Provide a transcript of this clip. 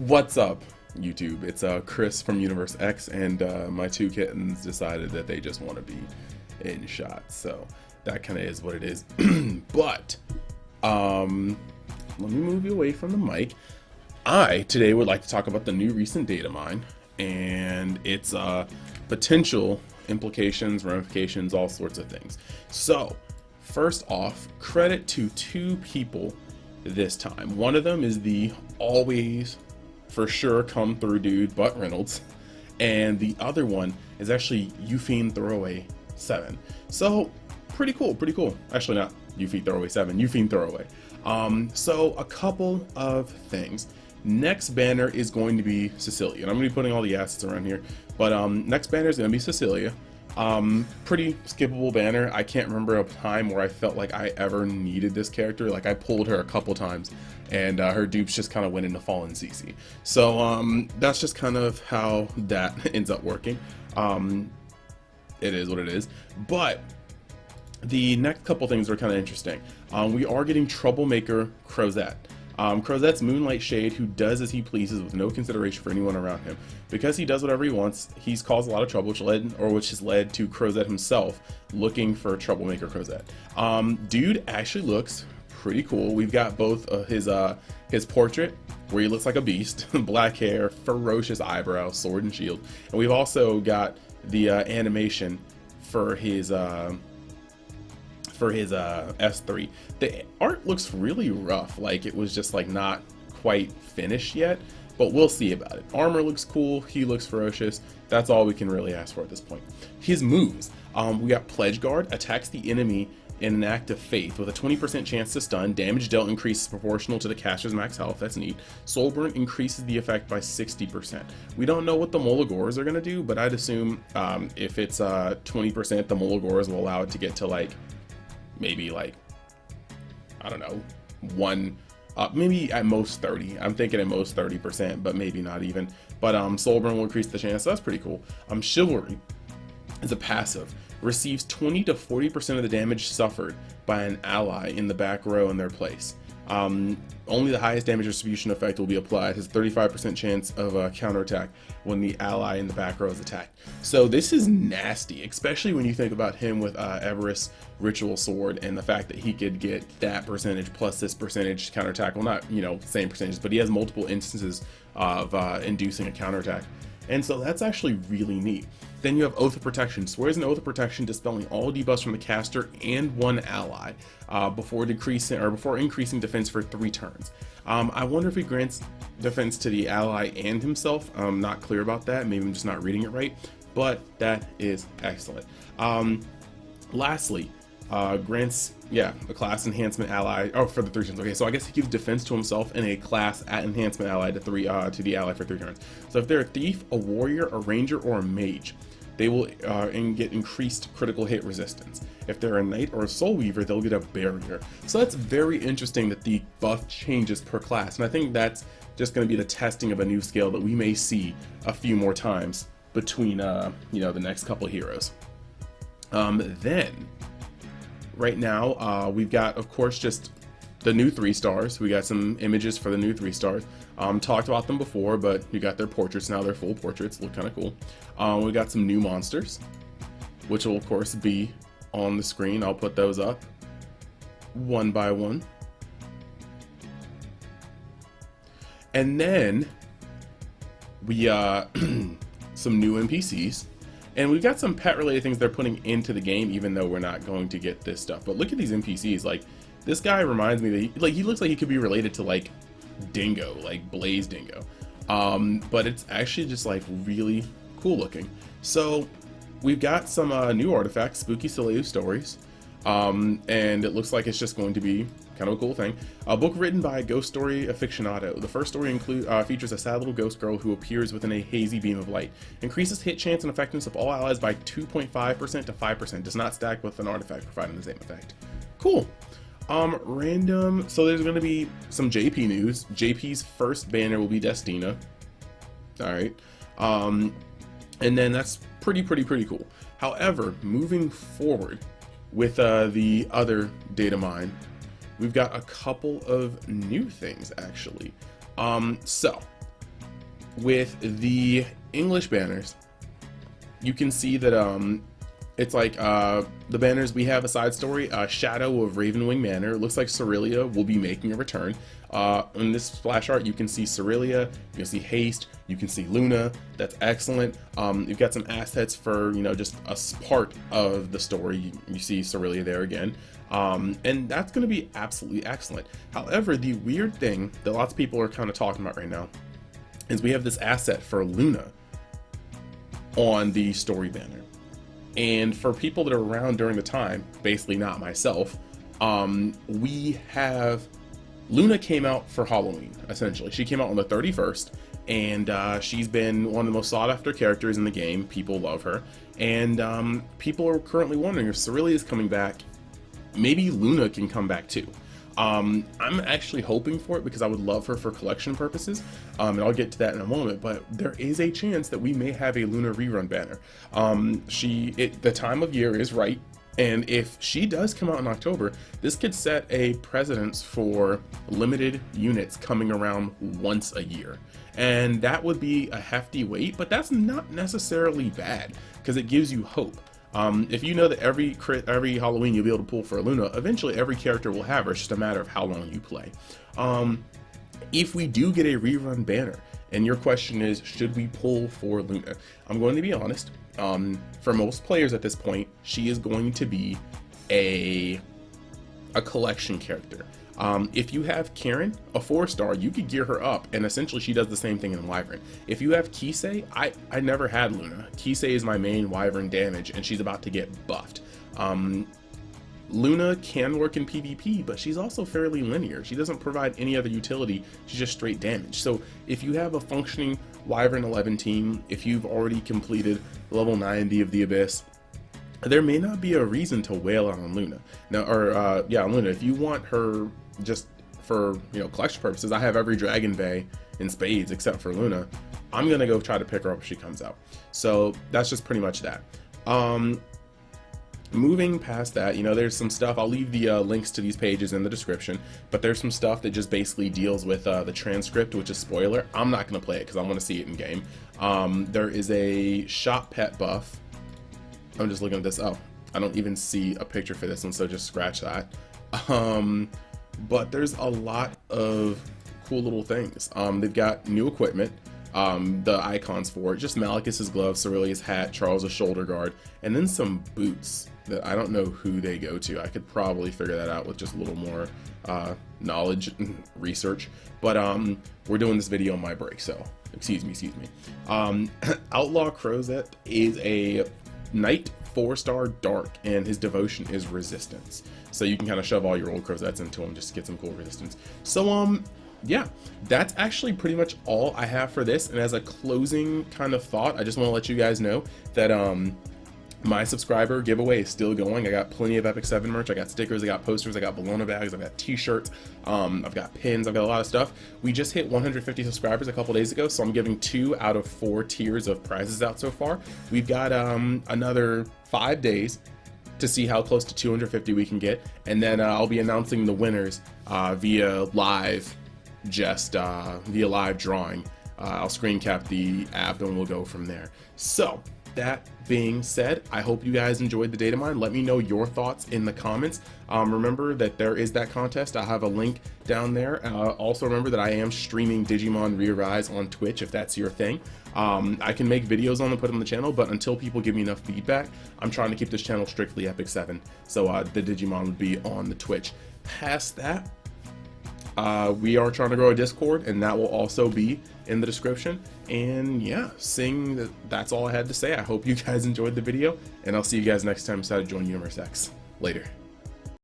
What's up, YouTube? It's Chris from Universe X, and my two kittens decided that they just want to be in shots, so that kind of is what it is. But let me move you away from the mic. I today would like to talk about the new recent Datamine and its potential implications, ramifications, all sorts of things. So first off, credit to two people this time. One of them is the always for sure come through dude, Butt Reynolds, and the other one is actually Ufine Throwaway 7. So pretty cool. Actually, not Ufine Throwaway 7, Ufine Throwaway. So a couple of things. Next banner is going to be Cecilia, and I'm going to be putting all the assets around here, but next banner is going to be Cecilia. Pretty skippable banner. I can't remember a time where I felt like I ever needed this character. Like, I pulled her a couple times and her dupes just kind of went into Fallen CC. So that's just kind of how that ends up working. It is what it is. But the next couple things are kind of interesting. We are getting Troublemaker Crozet. Crozet's Moonlight Shade, who does as he pleases with no consideration for anyone around him. Because he does whatever he wants, he's caused a lot of trouble, which has led to Crozet himself looking for Troublemaker Crozet. Dude actually looks pretty cool. We've got both his portrait, where he looks like a beast, black hair, ferocious eyebrows, sword and shield, and we've also got the animation for his S3. The art looks really rough, like it was just like not quite finished yet, but we'll see about it. Armor looks cool, he looks ferocious. That's all we can really ask for at this point. His moves, we got Pledge Guard, attacks the enemy in an act of faith with a 20% chance to stun. Damage dealt increases proportional to the caster's max health. That's neat. Soul Burn increases the effect by 60%. We don't know what the Molagors are going to do, but I'd assume if it's 20%, the Molagors will allow it to get to like maybe like, I don't know, maybe at most 30. I'm thinking at most 30%, but maybe not even. But Soul Burn will increase the chance, so that's pretty cool. Chivalry is a passive. Receives 20 to 40% of the damage suffered by an ally in the back row in their place. Only the highest damage distribution effect will be applied. Has a 35% chance of counterattack when the ally in the back row is attacked. So this is nasty, especially when you think about him with Everest Ritual Sword and the fact that he could get that percentage plus this percentage counterattack. Well, not, same percentages, but he has multiple instances of inducing a counterattack. And so that's actually really neat. Then you have Oath of Protection. Swears an Oath of Protection, dispelling all debuffs from the caster and one ally before increasing defense for 3 turns. I wonder if he grants defense to the ally and himself. I'm not clear about that. Maybe I'm just not reading it right, but that is excellent. Lastly, grants a class enhancement ally for the 3 turns. Okay, so I guess he gives defense to himself and a class at enhancement ally to the ally for 3 turns. So if they're a thief, a warrior, a ranger, or a mage, they will get increased critical hit resistance. If they're a knight or a soul weaver, they'll get a barrier. So that's very interesting that the buff changes per class, and I think that's just going to be the testing of a new skill that we may see a few more times between the next couple heroes. Then right now, we've got, of course, just the new 3 stars. We got some images for the new 3 stars. Talked about them before, but you got their portraits now. They're full portraits. Look kind of cool. We got some new monsters, which will, of course, be on the screen. I'll put those up one by one. And then we some new NPCs. And we've got some pet-related things they're putting into the game, even though we're not going to get this stuff. But look at these NPCs. Like, this guy reminds me that he looks like he could be related to like Dingo, like Blaze Dingo. But it's actually just like really cool looking. So we've got some new artifacts, Spooky Sileu Stories, and it looks like it's just going to be kind of a cool thing. A book written by a ghost story aficionado. The first story features a sad little ghost girl who appears within a hazy beam of light. Increases hit chance and effectiveness of all allies by 2.5% to 5%. Does not stack with an artifact providing the same effect. Cool. Random. So there's going to be some JP news. JP's first banner will be Destina. All right. And then that's pretty cool. However, moving forward with the other Datamine, we've got a couple of new things actually. So with the English banners, you can see that it's like the banners we have a side story, Shadow of Ravenwing Manor. It looks like Serila will be making a return. In this splash art, you can see Cecilia, you can see Haste, you can see Luna. That's excellent. You've got some assets for, you know, just a part of the story. You see Serila there again. And that's going to be absolutely excellent. However, the weird thing that lots of people are kind of talking about right now is we have this asset for Luna on the story banner. And for people that are around during the time, basically not myself, we have Luna came out for Halloween, essentially. She came out on the 31st, and she's been one of the most sought after characters in the game. People love her, and people are currently wondering if Serila is coming back. Maybe Luna can come back too. I'm actually hoping for it because I would love her for collection purposes, and I'll get to that in a moment, but there is a chance that we may have a Luna Rerun banner. The time of year is right, and if she does come out in October, this could set a precedence for limited units coming around once a year. And that would be a hefty wait, but that's not necessarily bad because it gives you hope. If you know that every Halloween you'll be able to pull for a Luna, eventually every character will have her. It's just a matter of how long you play. If we do get a rerun banner, and your question is, should we pull for Luna? I'm going to be honest. For most players at this point, she is going to be a collection character. If you have Karen, a 4-star, you could gear her up, and essentially she does the same thing in Wyvern. If you have Kisei, I never had Luna. Kisei is my main Wyvern damage, and she's about to get buffed. Luna can work in PvP, but she's also fairly linear. She doesn't provide any other utility, she's just straight damage. So if you have a functioning Wyvern 11 team, if you've already completed level 90 of the Abyss, there may not be a reason to wail out on Luna. Now, on Luna, if you want her just for, you know, collection purposes, I have every Dragon Bay in spades except for Luna. I'm gonna go try to pick her up if she comes out. So that's just pretty much that. Moving past that, you know, there's some stuff, I'll leave the links to these pages in the description, but there's some stuff that just basically deals with the transcript, which is spoiler. I'm not gonna play it because I want to see it in game. There is a shop pet buff. I'm just looking at this. Oh, I don't even see a picture for this one, so just scratch that. But there's a lot of cool little things. They've got new equipment, the icons for it, just Malicus's gloves, Cerilia's hat, Charles's shoulder guard, and then some boots that I don't know who they go to. I could probably figure that out with just a little more knowledge and research. But we're doing this video on my break, so excuse me. Outlaw Crozet is a Knight 4-star dark, and his devotion is resistance. So you can kind of shove all your old Crozets into him just to get some cool resistance. So yeah, that's actually pretty much all I have for this. And as a closing kind of thought, I just want to let you guys know that my subscriber giveaway is still going. I got plenty of Epic 7 merch. I got stickers, I got posters, I got Bologna bags, I've got t-shirts, I've got pins, I've got a lot of stuff. We just hit 150 subscribers a couple days ago, so I'm giving 2 out of 4 tiers of prizes out so far. We've got another 5 days to see how close to 250 we can get, and then I'll be announcing the winners via live drawing. I'll screen cap the app and we'll go from there. So that being said, I hope you guys enjoyed the Datamine. Let me know your thoughts in the comments. Remember that there is that contest. I'll have a link down there. Also remember that I am streaming Digimon Re-Arise on Twitch if that's your thing. I can make videos on them, put them on the channel, but until people give me enough feedback, I'm trying to keep this channel strictly Epic 7. So the Digimon would be on the Twitch. Past that, we are trying to grow a Discord, and that will also be in the description. And yeah, seeing that that's all I had to say, I hope you guys enjoyed the video, and I'll see you guys next time inside of Join Universe X. Later.